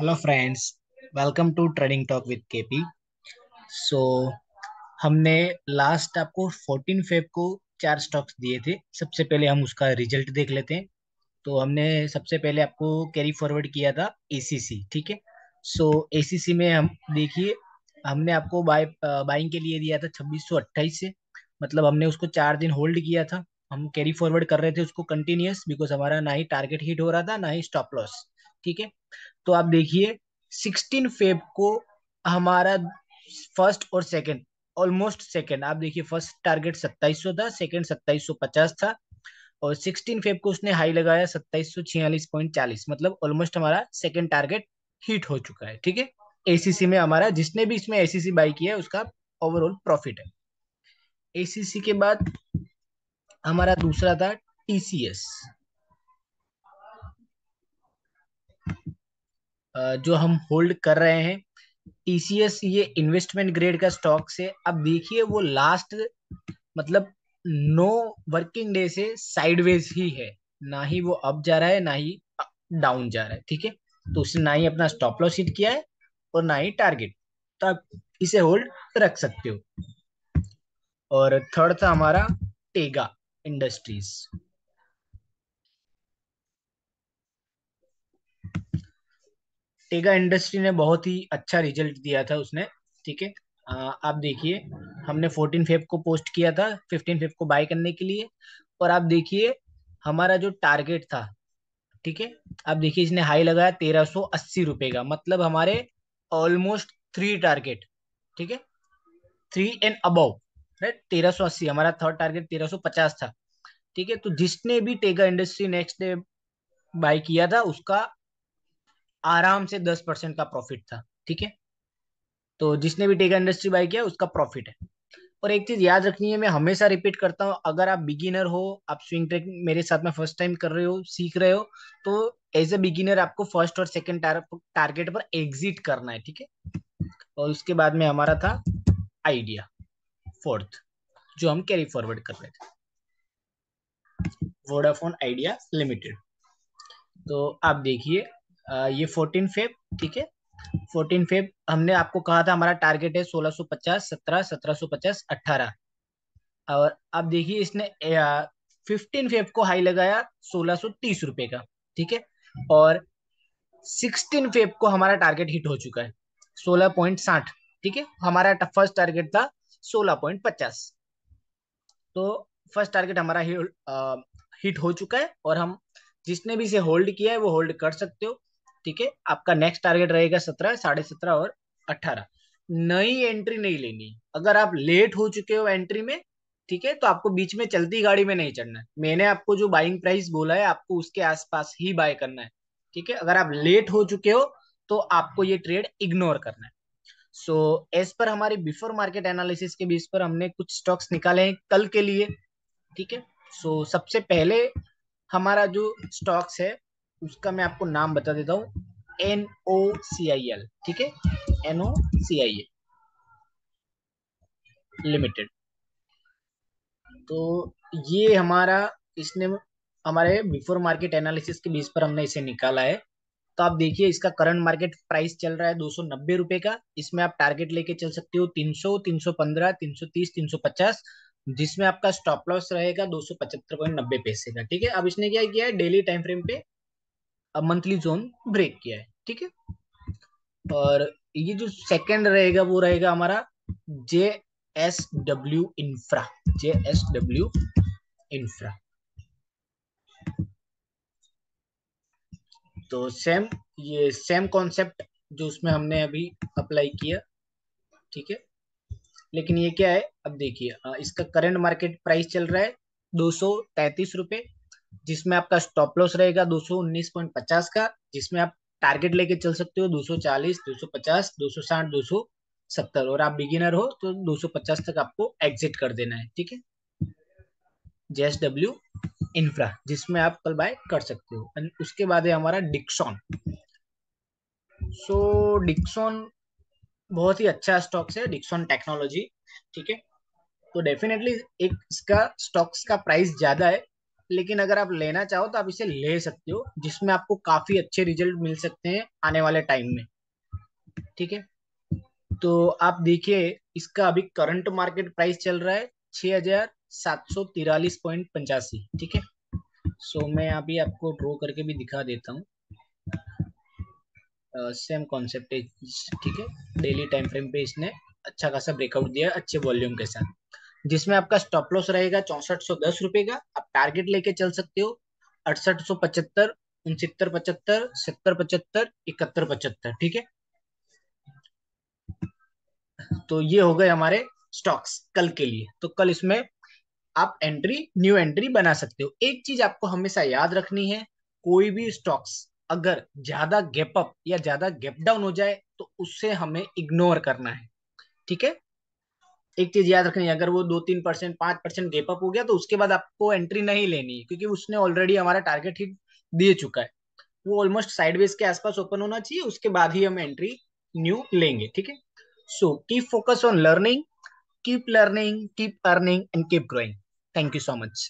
Hello friends, welcome to trading talk with KP. So हमने last आपको 14 Feb को चार स्टॉक्स दिए थे। सबसे पहले हम उसका रिजल्ट देख लेते हैं। तो हमने सबसे पहले आपको कैरी फॉरवर्ड किया था एसीसी, ठीक है। सो एसीसी में हम देखिए, हमने आपको बाइंग के लिए दिया था 2628 से। मतलब हमने उसको 4 दिन होल्ड किया था। हम कैरी फॉरवर्ड कर रहे थे उसको कंटिन्यूअस, बिकॉज हमारा ना ही टारगेट हिट हो रहा था ना ही स्टॉप लॉस, ठीक है। तो आप देखिए 16 फेब को हमारा फर्स्ट और सेकंड, ऑलमोस्ट सेकंड, आप देखिए फर्स्ट टारगेट 2700 था, सेकंड 2750 था, और 16 फेब को उसने हाई लगाया 2746.40। मतलब ऑलमोस्ट हमारा सेकंड टारगेट हिट हो चुका है, ठीक है। एसीसी में हमारा, जिसने भी इसमें एसीसी बाई किया है उसका ओवरऑल प्रॉफिट है। एसीसी के बाद हमारा दूसरा था टीसीएस, जो हम होल्ड कर रहे हैं। टीसीएस ये इन्वेस्टमेंट ग्रेड का स्टॉक से, अब देखिए वो लास्ट, मतलब 9 वर्किंग डे से साइडवेज ही है। ना ही वो अप जा रहा है ना ही डाउन जा रहा है, ठीक है। तो उसने ना ही अपना स्टॉप लॉस हिट किया है और ना ही टारगेट। तो आप इसे होल्ड रख सकते हो। और थर्ड था हमारा टेगा इंडस्ट्रीज। टेगा इंडस्ट्री ने बहुत ही अच्छा रिजल्ट दिया था उसने, ठीक है। आप देखिए, हमने 14 फेब को पोस्ट किया था 15 फेब को बाय करने के लिए। और आप देखिए हमारा जो टारगेट था, ठीक है। आप देखिए इसने हाई लगाया 1380 रुपए का, मतलब हमारे ऑलमोस्ट थ्री टारगेट, ठीक है, थ्री एंड अबव, राइट। 1380 हमारा थर्ड टारगेट 1350 था, ठीक है। तो जिसने भी Tega industry next day buy किया था उसका आराम से 10% का प्रॉफिट था, ठीक है। तो जिसने भी टेगा इंडस्ट्री बाय किया उसका प्रॉफिट है। और एक चीज याद रखनी है, मैं हमेशा रिपीट करता हूँ, अगर आप बिगिनर हो, आप स्विंग ट्रेडिंग मेरे साथ में फर्स्ट टाइम कर रहे हो, सीख रहे हो, तो एज ए बिगिनर आपको फर्स्ट और सेकंड टारगेट पर एग्जिट करना है, ठीक है। और उसके बाद में हमारा था आइडिया, फोर्थ, जो हम कैरी फॉरवर्ड कर रहे थे, वोडाफोन आइडिया लिमिटेड। तो आप देखिए, ये 14 फेब, ठीक है। 14 फेब हमने आपको कहा था हमारा टारगेट है 1650, 17, 1750, 18। और अब देखिए इसने 15 फेब को हाई लगाया 1630 रुपए का, ठीक है। और 16 फेब को हमारा टारगेट हिट हो चुका है 16.60, ठीक है। हमारा फर्स्ट टारगेट था 16.50। तो फर्स्ट टारगेट हमारा हिट हो चुका है, और हम जिसने भी इसे होल्ड किया है वो होल्ड कर सकते हो, ठीक है। आपका नेक्स्ट टारगेट रहेगा 17, 17.5 और 18। नई एंट्री नहीं लेनी। अगर आप लेट हो चुके हो एंट्री में, ठीक है, तो आपको बीच में चलती गाड़ी में नहीं चढ़ना है। मैंने आपको जो बाइंग प्राइस बोला है आपको उसके आसपास ही बाय करना है, ठीक है। अगर आप लेट हो चुके हो तो आपको ये ट्रेड इग्नोर करना है। सो एज पर हमारे बिफोर मार्केट एनालिसिस के बेस पर हमने कुछ स्टॉक्स निकाले हैं कल के लिए, ठीक है। सो सबसे पहले हमारा जो स्टॉक्स है उसका मैं आपको नाम बता देता हूँ, NOCIL, ठीक है, NOCIL लिमिटेड। तो ये हमारा, इसने हमारे बिफोर मार्केट एनालिसिस के बेस पर हमने इसे निकाला है। तो आप देखिए इसका करंट मार्केट प्राइस चल रहा है 290 रुपए का। इसमें आप टारगेट लेके चल सकते हो 300, 315, 330, 350, जिसमें आपका स्टॉप लॉस रहेगा 275.90 पैसे का, ठीक है। अब इसने क्या किया है, डेली टाइम फ्रेम पे मंथली जोन ब्रेक किया है, ठीक है। और ये जो सेकंड रहेगा वो रहेगा हमारा JSW इंफ्रा, JSW इंफ्रा। तो सेम, ये सेम कॉन्सेप्ट जो उसमें हमने अभी अप्लाई किया, ठीक है। लेकिन ये क्या है, अब देखिए, इसका करंट मार्केट प्राइस चल रहा है 233 रुपए, जिसमें आपका स्टॉप लॉस रहेगा 219.50 का, जिसमें आप टारगेट लेके चल सकते हो 240, 250, 260, 270। और आप बिगिनर हो तो 250 तक आपको एग्जिट कर देना है, ठीक है। JSW इंफ्रा, जिसमें आप कल बाय कर सकते हो। And उसके बाद है हमारा डिक्सॉन। सो डिक्सॉन बहुत ही अच्छा स्टॉक्स है, डिक्सॉन टेक्नोलॉजी, ठीक है। तो डेफिनेटली एक इसका स्टॉक्स का प्राइस ज्यादा है, लेकिन अगर आप लेना चाहो तो आप इसे ले सकते हो, जिसमें आपको काफी अच्छे रिजल्ट मिल सकते हैं आने वाले टाइम में। ठीक है, तो आप देखिए इसका अभी करंट मार्केट प्राइस चल रहा है 6,743.85। ठीक है, सो मैं अभी आपको ड्रॉ करके भी दिखा देता हूँ। सेम कॉन्सेप्ट है। ठीक है, डेली टाइम फ्रेम पे इसने अच्छा खासा ब्रेकआउट दिया है अच्छे वॉल्यूम के साथ, जिसमें आपका स्टॉप लॉस रहेगा 6410 रुपए का। आप टारगेट लेके चल सकते हो 6875, 6975, 7075, 7175। ठीक है, तो ये हो गए हमारे स्टॉक्स कल के लिए। तो कल इसमें आप न्यू एंट्री बना सकते हो। एक चीज आपको हमेशा याद रखनी है, कोई भी स्टॉक्स अगर ज्यादा गैप अप या ज्यादा गैप डाउन हो जाए तो उससे हमें इग्नोर करना है। ठीक है, एक चीज याद रखनी है, अगर वो 2-3%, 5% गैप अप हो गया तो उसके बाद आपको एंट्री नहीं लेनी है, क्योंकि उसने ऑलरेडी हमारा टारगेट हिट दे चुका है। वो ऑलमोस्ट साइडवेज के आसपास ओपन होना चाहिए, उसके बाद ही हम एंट्री न्यू लेंगे। ठीक है, so keep focus on learning, keep earning and keep growing. Thank you so much.